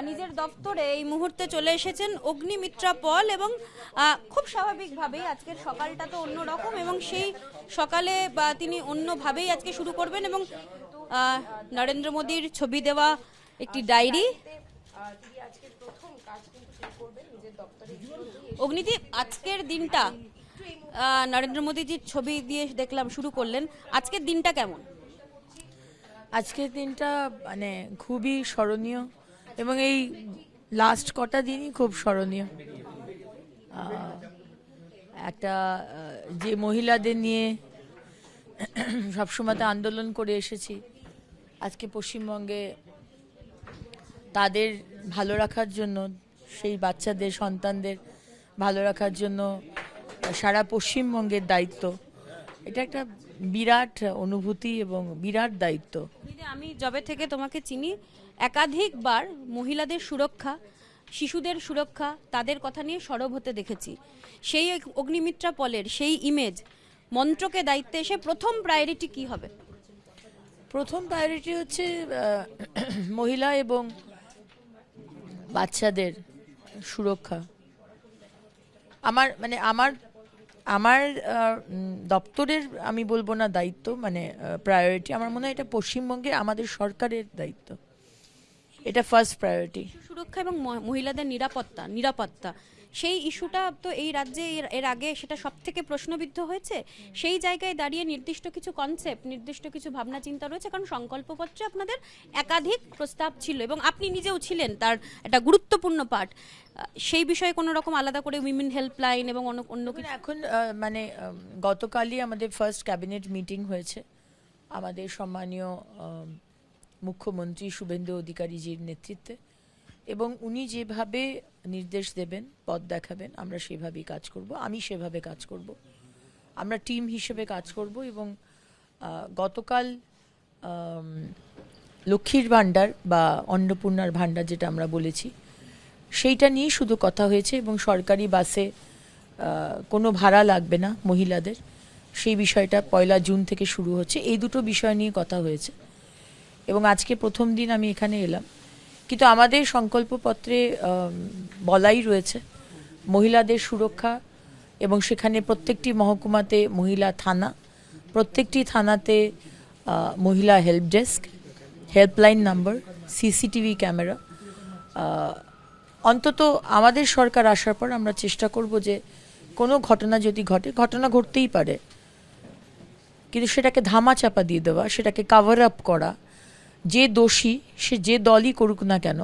নিজের দপ্তরে এই মুহূর্তে চলে এসেছেন অগ্নিমিত্রা পল এবং খুব স্বাভাবিকভাবেই আজকের সকালটা তো অন্যরকম এবং সেই সকালে তিনি অন্যভাবেই আজকে শুরু করবেন এবং নরেন্দ্র মোদীর ছবি দেওয়া একটি ডায়েরি। অগ্নিদি, আজকের দিনটা নরেন্দ্র মোদীজির ছবি দিয়ে দেখলাম শুরু করলেন, আজকের দিনটা কেমন? আজকের দিনটা মানে খুবই স্মরণীয় এবং এই লাস্ট কটা দিনই খুব স্মরণীয়। একটা যে মহিলাদের নিয়ে সবসময় আন্দোলন করে এসেছি, আজকে পশ্চিমবঙ্গে তাদের ভালো রাখার জন্য, সেই বাচ্চাদের সন্তানদের ভালো রাখার জন্য সারা পশ্চিমবঙ্গের দায়িত্ব। এটা একটা বিরাট অনুভূতি এবং বিরাট দায়িত্ব। আমি যবে থেকে তোমাকে চিনি একাধিকবার মহিলাদের সুরক্ষা, শিশুদের সুরক্ষা, তাদের কথা নিয়ে সরব হতে দেখেছি। সেই অগ্নিমিত্রা পলের সেই ইমেজ মন্ত্রকে দায়িত্বে এসে প্রথম প্রায়োরিটি কি হবে? প্রথম প্রায়োরিটি হচ্ছে মহিলা এবং বাচ্চাদের সুরক্ষা। আমার দপ্তরের আমি বলবো না দায়িত্ব, মানে প্রায়োরিটি। আমার মনে হয় এটা পশ্চিমবঙ্গে আমাদের সরকারের দায়িত্ব, এটা ফার্স্ট প্রায়োরিটি। সুরক্ষা এবং মহিলাদের নিরাপত্তা সেই ইস্যুটা তো এই রাজ্যে এর আগে সেটা সব থেকে প্রশ্নবিদ্ধ হয়েছে। সেই জায়গায় দাঁড়িয়ে নির্দিষ্ট কিছু কনসেপ্ট, নির্দিষ্ট কিছু ভাবনা চিন্তা রয়েছে, কারণ সংকল্পপত্রে আপনাদের একাধিক প্রস্তাব ছিল এবং আপনি নিজেও ছিলেন তার একটা গুরুত্বপূর্ণ পার্ট। সেই বিষয়ে কোনো রকম আলাদা করে উইমেন হেল্পলাইন এবং অন্য কিছু এখন মানে গতকালই আমাদের ফার্স্ট ক্যাবিনেট মিটিং হয়েছে আমাদের সম্মানীয় মুখ্যমন্ত্রী শুভেন্দু অধিকারীজির নেতৃত্বে, এবং উনি যেভাবে নির্দেশ দেবেন, পথ দেখাবেন, আমরা সেভাবেই কাজ করব। আমি সেভাবে কাজ করব, আমরা টিম হিসেবে কাজ করব। এবং গতকাল লক্ষ্মীর ভাণ্ডার বা অন্নপূর্ণার ভাণ্ডার যেটা আমরা বলেছি, সেইটা নিয়ে শুধু কথা হয়েছে এবং সরকারি বাসে কোনো ভাড়া লাগবে না মহিলাদের, সেই বিষয়টা 1 জুন থেকে শুরু হচ্ছে। এই দুটো বিষয় নিয়ে কথা হয়েছে এবং আজকে প্রথম দিন আমি এখানে এলাম। কিন্তু আমাদের সংকল্পপত্রে বলাই রয়েছে মহিলাদের সুরক্ষা, এবং সেখানে প্রত্যেকটি মহকুমাতে মহিলা থানা, প্রত্যেকটি থানাতে মহিলা help desk, helpline number, CCTV camera. অন্তত আমাদের সরকার আসার পর আমরা চেষ্টা করব যে কোনো ঘটনা যদি ঘটে, ঘটনা ঘটতেই পারে, কিন্তু সেটাকে ধামাচাপা দিয়ে দেওয়া, সেটাকে কাভার আপ করা, যে দোষী সে যে দলই করুক না কেন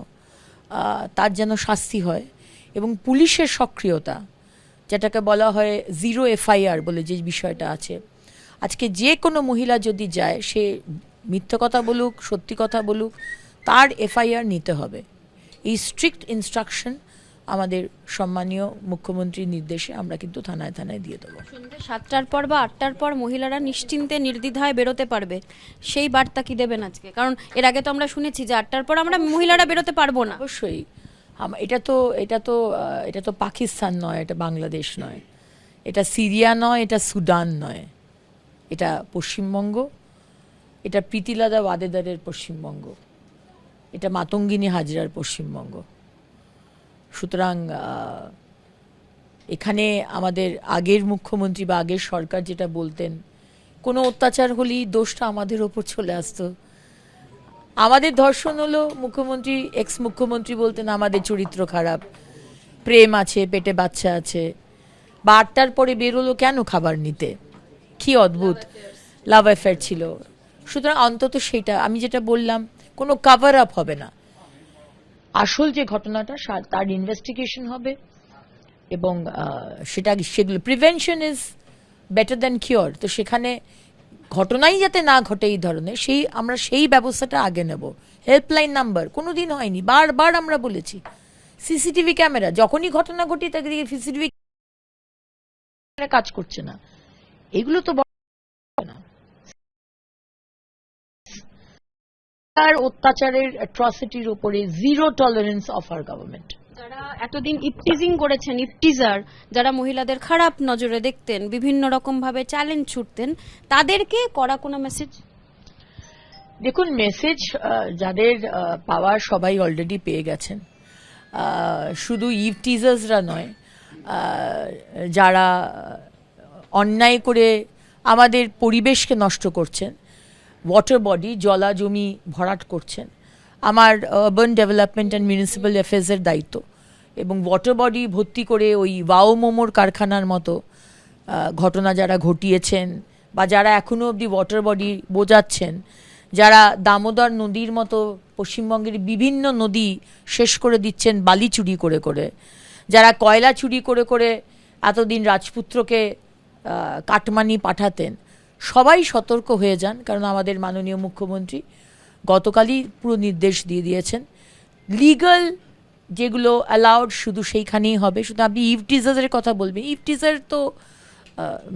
তার যেন শাস্তি হয়। এবং পুলিশের সক্রিয়তা, যেটাকে বলা হয় জিরো এফআইআর বলে যে বিষয়টা আছে, আজকে যে কোনো মহিলা যদি যায়, সে মিথ্যে কথা বলুক সত্যি কথা বলুক, তার এফআইআর নিতে হবে। এই স্ট্রিক্ট ইনস্ট্রাকশন আমাদের সম্মানীয় মুখ্যমন্ত্রীর নির্দেশে আমরা কিন্তু থানায় থানায় দিয়ে দেবো। সন্ধ্যে 7টার পর বা 8টার পর মহিলারা নিশ্চিন্তে নির্দ্বিধায় বেরোতে পারবে, সেই বার্তা কি দেবেন আজকে? কারণ এর আগে তো আমরা শুনেছি যে 8টার পর আমরা মহিলারা বেরোতে পারবো না। অবশ্যই, এটা তো পাকিস্তান নয়, এটা বাংলাদেশ নয়, এটা সিরিয়া নয়, এটা সুদান নয়, এটা পশ্চিমবঙ্গ, এটা প্রীতিলতা ওয়াদেদারের পশ্চিমবঙ্গ, এটা মাতঙ্গিনী হাজরার পশ্চিমবঙ্গ। সুতরাং এখানে আমাদের আগের মুখ্যমন্ত্রী বা আগের সরকার যেটা বলতেন, কোনো অত্যাচার হলেই দোষটা আমাদের ওপর চলে আসতো। আমাদের ধর্ষণ হলো, মুখ্যমন্ত্রী এক্স মুখ্যমন্ত্রী বলতেন আমাদের চরিত্র খারাপ, প্রেম আছে, পেটে বাচ্চা আছে, বা 8টার পরে বেরোলো কেন খাবার নিতে, কি অদ্ভুত লাভ অ্যাফেয়ার ছিল। সুতরাং অন্তত সেটা আমি যেটা বললাম, কোনো কাভার আপ হবে না, আসল যে ঘটনাটা তার ইনভেস্টিগেশন হবে এবং সেগুলো prevention is better than cure. তো সেখানে ঘটনাই যাতে না ঘটে এই ধরনের, আমরা সেই ব্যবস্থাটা আগে নেব। হেল্পলাইন নাম্বার কোনোদিন হয়নি, বারবার আমরা বলেছি। সিসিটিভি ক্যামেরা, যখনই ঘটনা ঘটি তাকে দিকে সিসিটিভি কাজ করছে না, এগুলো তো না। অত্যাচারের অ্যাট্রসিটির উপরে zero tolerance of our government. যারা এতদিন ইপটিজিং করেছেন, ইপটিজার, যারা মহিলাদের খারাপ নজরে দেখতেন, বিভিন্ন রকম ভাবে চ্যালেঞ্জ ছুটতেন, তাদেরকে করা কোনো মেসেজ? দেখুন, মেসেজ যাদের পাওয়ার সবাই অলরেডি পেয়ে গেছেন। শুধু ইভ টিজার্সরা নয়, যারা অন্যায় করে আমাদের পরিবেশকে নষ্ট করছেন, ওয়াটার বডি জলা জমি ভরাট করছেন। আমার আরবান ডেভেলপমেন্ট অ্যান্ড মিউনিসিপ্যাল অ্যাফেয়ার্সের দায়িত্ব, এবং ওয়াটার বডি ভর্তি করে ওই ওয়াও মোমোর কারখানার মতো ঘটনা যারা ঘটিয়েছেন, বা যারা এখনও অবধি ওয়াটার বডি বোঝাচ্ছেন, যারা দামোদর নদীর মতো পশ্চিমবঙ্গের বিভিন্ন নদী শেষ করে দিচ্ছেন বালি চুরি করে করে, যারা কয়লা চুরি করে করে এতদিন রাজপুত্রকে কাটমানি পাঠাতেন, সবাই সতর্ক হয়ে যান। কারণ আমাদের মাননীয় মুখ্যমন্ত্রী গতকালই পুরো নির্দেশ দিয়ে দিয়েছেন, লিগ্যাল যেগুলো অ্যালাউড শুধু সেইখানেই হবে। শুধু আপনি ইভ টিজারের কথা বলবেন, ইভ টিজার তো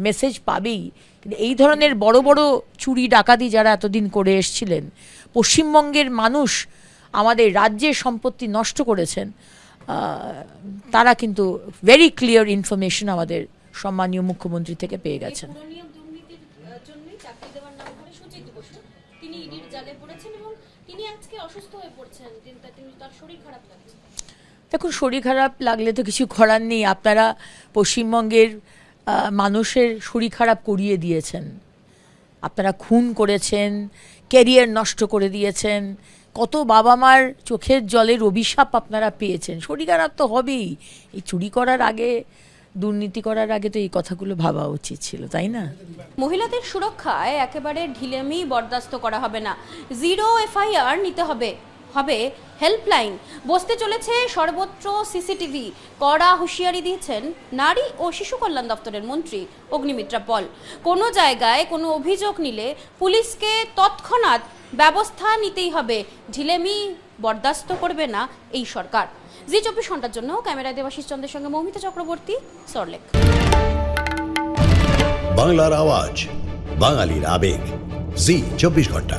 মেসেজ পাবেই, কিন্তু এই ধরনের বড় বড় চুরি ডাকাতি যারা এতদিন করে এসছিলেন, পশ্চিমবঙ্গের মানুষ আমাদের রাজ্যের সম্পত্তি নষ্ট করেছেন, তারা কিন্তু ভেরি ক্লিয়ার ইনফরমেশন আমাদের সম্মানীয় মুখ্যমন্ত্রী থেকে পেয়ে গেছেন। তিনি ইডির জালে পড়েছেন এবং তিনি আজকে অসুস্থ হয়ে পড়ছেন, তার শরীর খারাপ লাগছে। দেখুন, শরীর খারাপ লাগলে তো কিছু করার নেই। আপনারা পশ্চিমবঙ্গের মানুষের শরীর খারাপ করিয়ে দিয়েছেন, আপনারা খুন করেছেন, ক্যারিয়ার নষ্ট করে দিয়েছেন, কত বাবা মার চোখের জলের অভিশাপ আপনারা পেয়েছেন। শরীর খারাপ তো হবেই। এই চুরি করার আগে, দুর্নীতি করার আগে তো এই কথাগুলো ভাবা উচিত ছিল, তাই না? মহিলাদের সুরক্ষায় একেবারে ঢিলেমি বরদাস্ত করা হবে না, জিরো এফআইআর নিতে হবে, হবে হেল্পলাইন, বসতে চলেছে সর্বত্র সিসিটিভি। কড়া হুঁশিয়ারি দিয়েছেন নারী ও শিশু কল্যাণ দপ্তরের মন্ত্রী অগ্নিমিত্রা পল। কোনো জায়গায় কোনো অভিযোগ নিলে পুলিশকে তৎক্ষণাৎ ব্যবস্থা নিতেই হবে, ঢিলেমি বরদাস্ত করবে না এই সরকার। জি 24 ঘন্টার জন্য ক্যামেরায় দেবাশিস চন্দ্রের সঙ্গে মৌমিতা চক্রবর্তী, সল্টলেক। বাংলার আওয়াজ, বাঙালির আবেগ, জি 24 ঘন্টা।